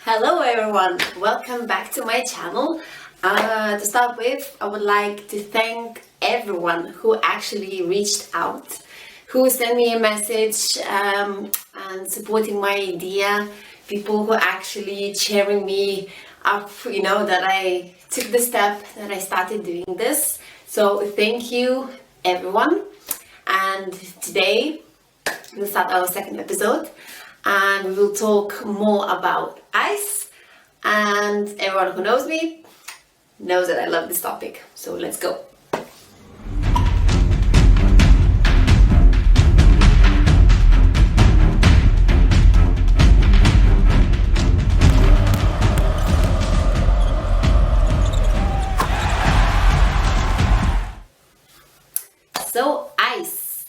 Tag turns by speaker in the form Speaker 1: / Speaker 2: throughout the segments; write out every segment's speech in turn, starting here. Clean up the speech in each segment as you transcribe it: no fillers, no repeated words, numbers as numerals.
Speaker 1: Hello everyone, welcome back to my channel. To start with, I would like to thank everyone who actually reached out, who sent me a message and supporting my idea, people who actually cheering me up, that I took the step, that I started doing this. So thank you everyone. And today we'll start our second episode and we will talk more about ice, and everyone who knows me knows that I love this topic, so let's go. So ice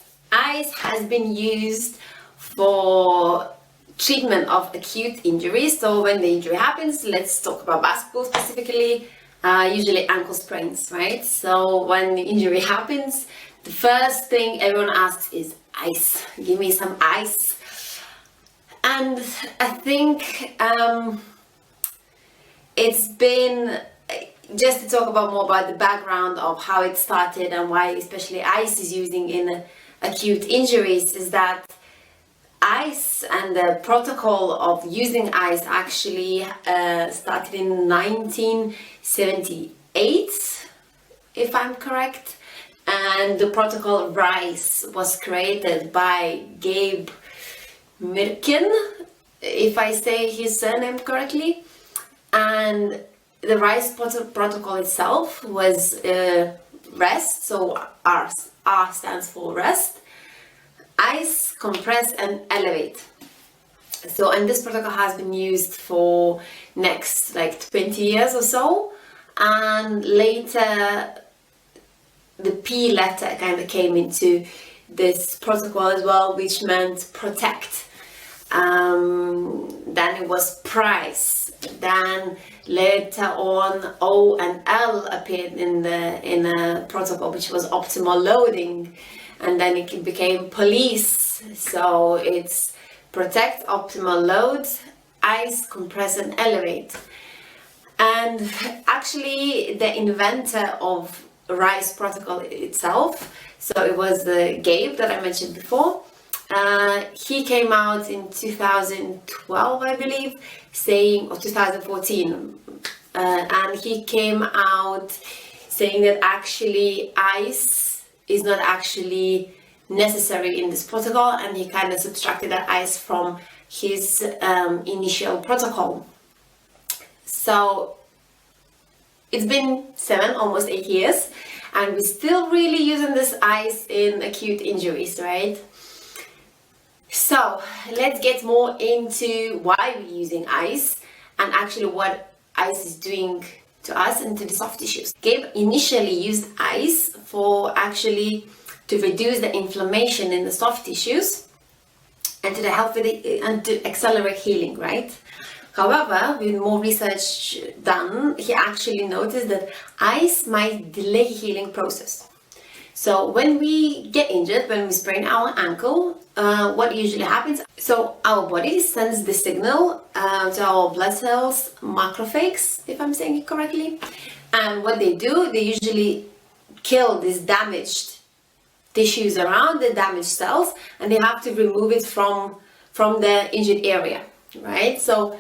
Speaker 1: has been used for treatment of acute injuries. So when the injury happens, let's talk about basketball specifically, usually ankle sprains, right? So when the injury happens, the first thing everyone asks is ice. Give me some ice. And I think it's been, just to talk about more about the background of how it started and why especially ice is using in acute injuries, is that ice and the protocol of using ice actually started in 1978, if I'm correct, and the protocol of RICE was created by Gabe Mirkin, if I say his surname correctly. And the RICE protocol itself was rest, so R stands for rest, ice, compress and elevate. So, and this protocol has been used for next 20 years or so, and later the P letter kind of came into this protocol as well, which meant protect. Then it was price. Then later on O and L appeared in a protocol, which was optimal loading. And then it became police, so it's protect, optimal load, ice, compress and elevate. And actually the inventor of RICE protocol itself, so it was Gabe that I mentioned before, he came out in 2012 I believe, saying, or 2014, and he came out saying that actually ice is not actually necessary in this protocol, and he kind of subtracted that ice from his initial protocol. So it's been almost 8 years, and we're still really using this ice in acute injuries, right? So let's get more into why we're using ice and actually what ice is doing to us and to the soft tissues. Gabe initially used ice for actually to reduce the inflammation in the soft tissues and to help with it and to accelerate healing, right? However, with more research done, he actually noticed that ice might delay healing process. So when we get injured, when we sprain our ankle, what usually happens? So our body sends the signal to our blood cells, macrophages, if I'm saying it correctly. And what they do, they usually kill these damaged tissues around the damaged cells, and they have to remove it from the injured area, right? So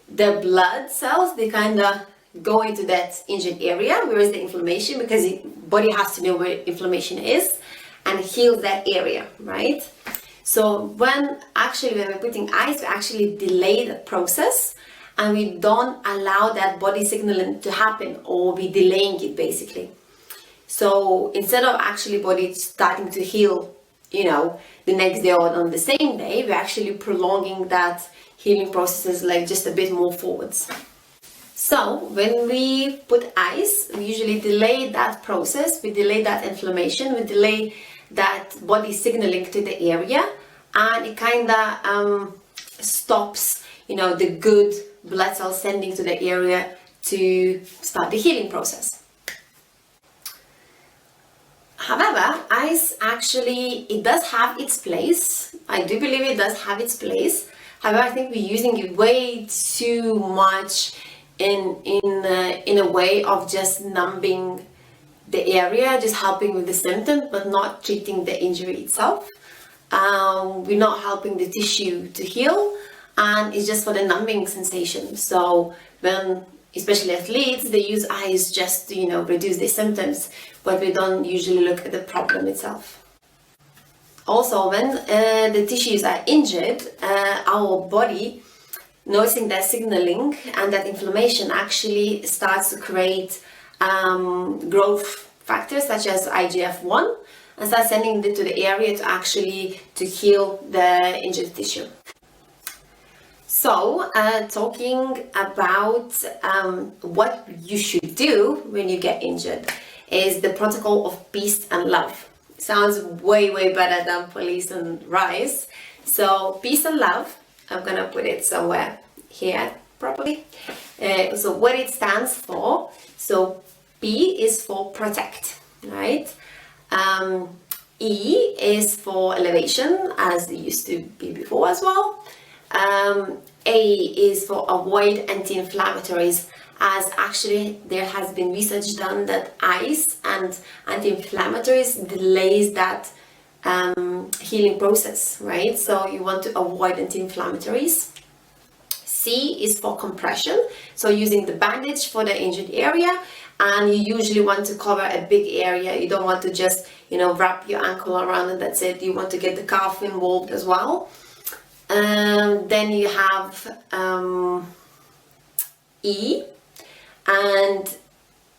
Speaker 1: the blood cells, they kind of go into that injured area where is the inflammation, because the body has to know where inflammation is and heal that area, right? So when we're putting ice, we actually delay the process and we don't allow that body signaling to happen, or we delaying it basically. So instead of actually body starting to heal, the next day or on the same day, we're actually prolonging that healing processes just a bit more forwards. So when we put ice, we usually delay that process, we delay that inflammation, we delay that body signaling to the area, and it kind of stops, the good blood cells sending to the area to start the healing process. However, ice actually, it does have its place. I do believe it does have its place. However, I think we're using it way too much in a way of just numbing the area, just helping with the symptom, but not treating the injury itself. We're not helping the tissue to heal, and it's just for the numbing sensation. So when, especially athletes, they use ice just to, reduce their symptoms, but we don't usually look at the problem itself. Also, when the tissues are injured, our body, noticing that signaling and that inflammation, actually starts to create growth factors such as IGF-1 and start sending it to the area to heal the injured tissue. So, talking about what you should do when you get injured is the protocol of peace and love. Sounds way better than police and rise. So, peace and love, I'm gonna put it somewhere here properly. So what it stands for, so P is for protect, right? E is for elevation, as it used to be before as well. A is for avoid anti-inflammatories, as actually there has been research done that ice and anti-inflammatories delays that healing process, right? So you want to avoid anti-inflammatories. C is for compression, so using the bandage for the injured area, and you usually want to cover a big area. You don't want to just, wrap your ankle around and that's it. You want to get the calf involved as well. Then you have E, and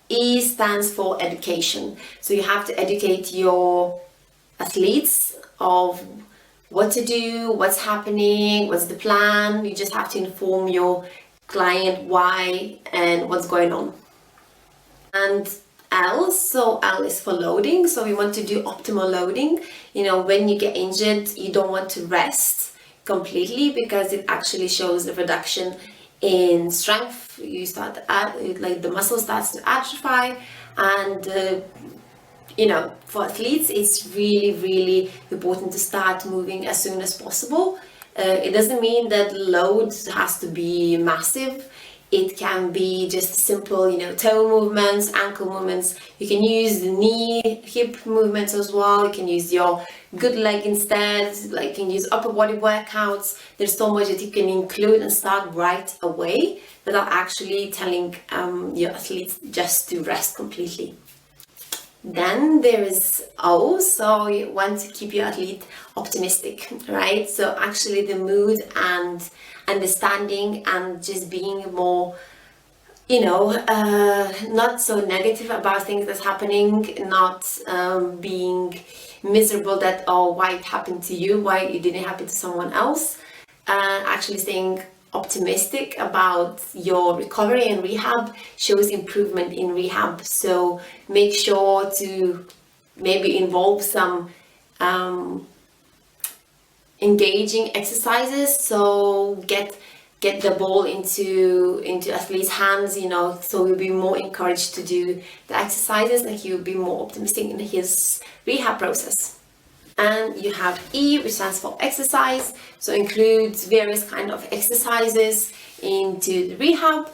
Speaker 1: E stands for education. So you have to educate your athletes of what to do, what's happening, what's the plan. You just have to inform your client why and what's going on. And L, so L is for loading. So we want to do optimal loading. When you get injured, you don't want to rest completely because it actually shows the reduction in strength. You start to the muscle starts to atrophy, and for athletes, it's really important to start moving as soon as possible. It doesn't mean that load has to be massive. It can be just simple, toe movements, ankle movements. You can use the knee, hip movements as well. You can use your good leg instead. You can use upper body workouts. There's so much that you can include and start right away without actually telling your athletes just to rest completely. Then there is O, so you want to keep your athlete optimistic, right? So actually the mood and understanding and just being more, not so negative about things that's happening, not being miserable that, why it happened to you, why it didn't happen to someone else. Actually staying optimistic about your recovery and rehab shows improvement in rehab. So make sure to maybe involve some engaging exercises. So get the ball into athlete's hands, so he'll be more encouraged to do the exercises and he'll be more optimistic in his rehab process. And you have E, which stands for exercise, so includes various kind of exercises into the rehab.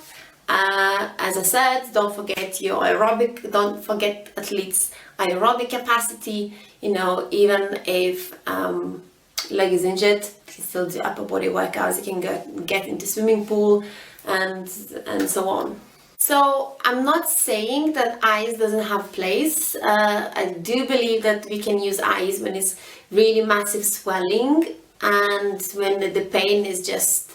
Speaker 1: As I said, don't forget your aerobic, don't forget athletes' aerobic capacity. Even if leg is injured, you can still do upper body workouts. You can get into swimming pool and so on. So I'm not saying that ice doesn't have place. I do believe that we can use ice when it's really massive swelling and when the pain is just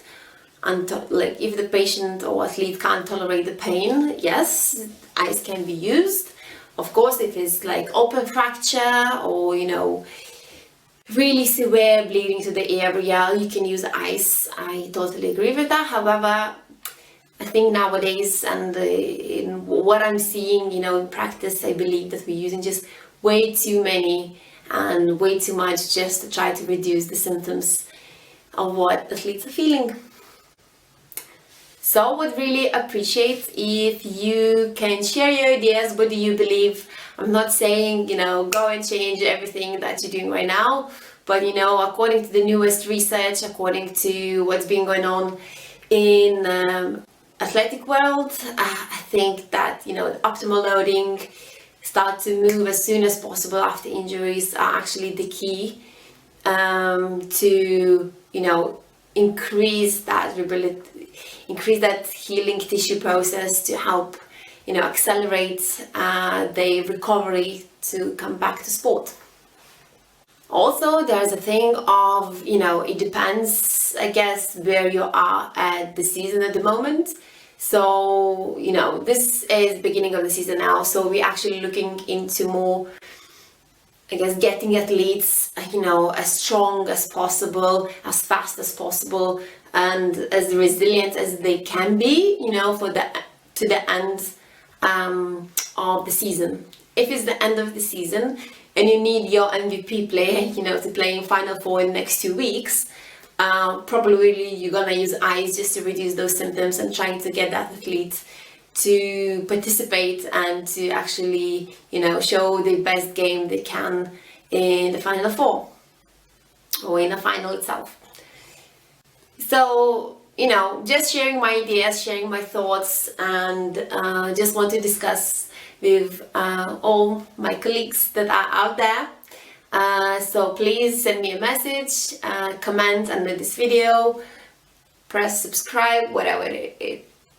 Speaker 1: if the patient or athlete can't tolerate the pain. Yes, ice can be used. Of course, if it's open fracture or really severe bleeding to the area, you can use ice. I totally agree with that. However, I think nowadays and in what I'm seeing, in practice, I believe that we're using just way too many and way too much just to try to reduce the symptoms of what athletes are feeling. So I would really appreciate if you can share your ideas. What do you believe? I'm not saying, go and change everything that you're doing right now, But according to the newest research, according to what's been going on in athletic world, I think that optimal loading, start to move as soon as possible after injuries, are actually the key to increase that healing tissue process to help accelerate the recovery to come back to sport. Also, there's a thing of it depends, I guess, where you are at the season at the moment. So this is beginning of the season now, so we're actually looking into more, I guess, getting athletes as strong as possible, as fast as possible, and as resilient as they can be to the end of the season. If it's the end of the season and you need your MVP player to play in Final Four in the next 2 weeks, probably you're gonna use ICE just to reduce those symptoms and trying to get that athlete to participate and to actually show the best game they can in the Final Four or in the final itself. So just sharing my ideas, sharing my thoughts, and just want to discuss with all my colleagues that are out there. So please send me a message, comment under this video, press subscribe, whatever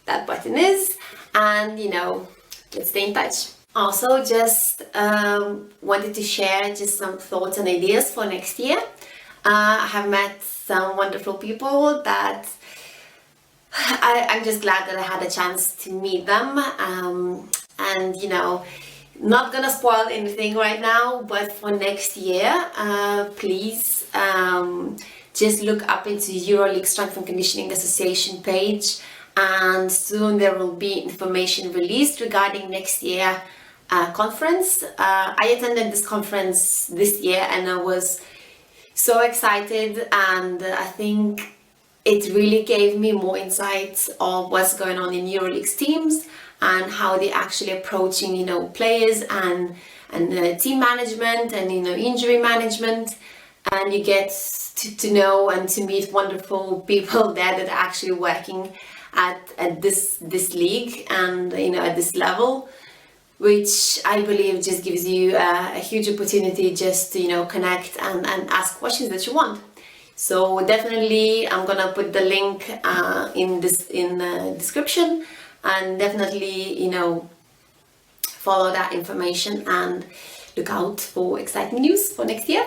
Speaker 1: that button is, and let's stay in touch. Also, just wanted to share just some thoughts and ideas for next year. I have met some wonderful people that I'm just glad that I had a chance to meet them, and not gonna spoil anything right now, but for next year, please just look up into EuroLeague Strength and Conditioning Association page, and soon there will be information released regarding next year conference. I attended this conference this year and I was so excited, and I think it really gave me more insights of what's going on in EuroLeague's teams and how they're actually approaching players and team management and injury management, and you get to know and to meet wonderful people there that are actually working at this league and at this level, which I believe just gives you a huge opportunity just to connect and ask questions that you want. So definitely I'm gonna put the link in the description, and definitely follow that information and look out for exciting news for next year.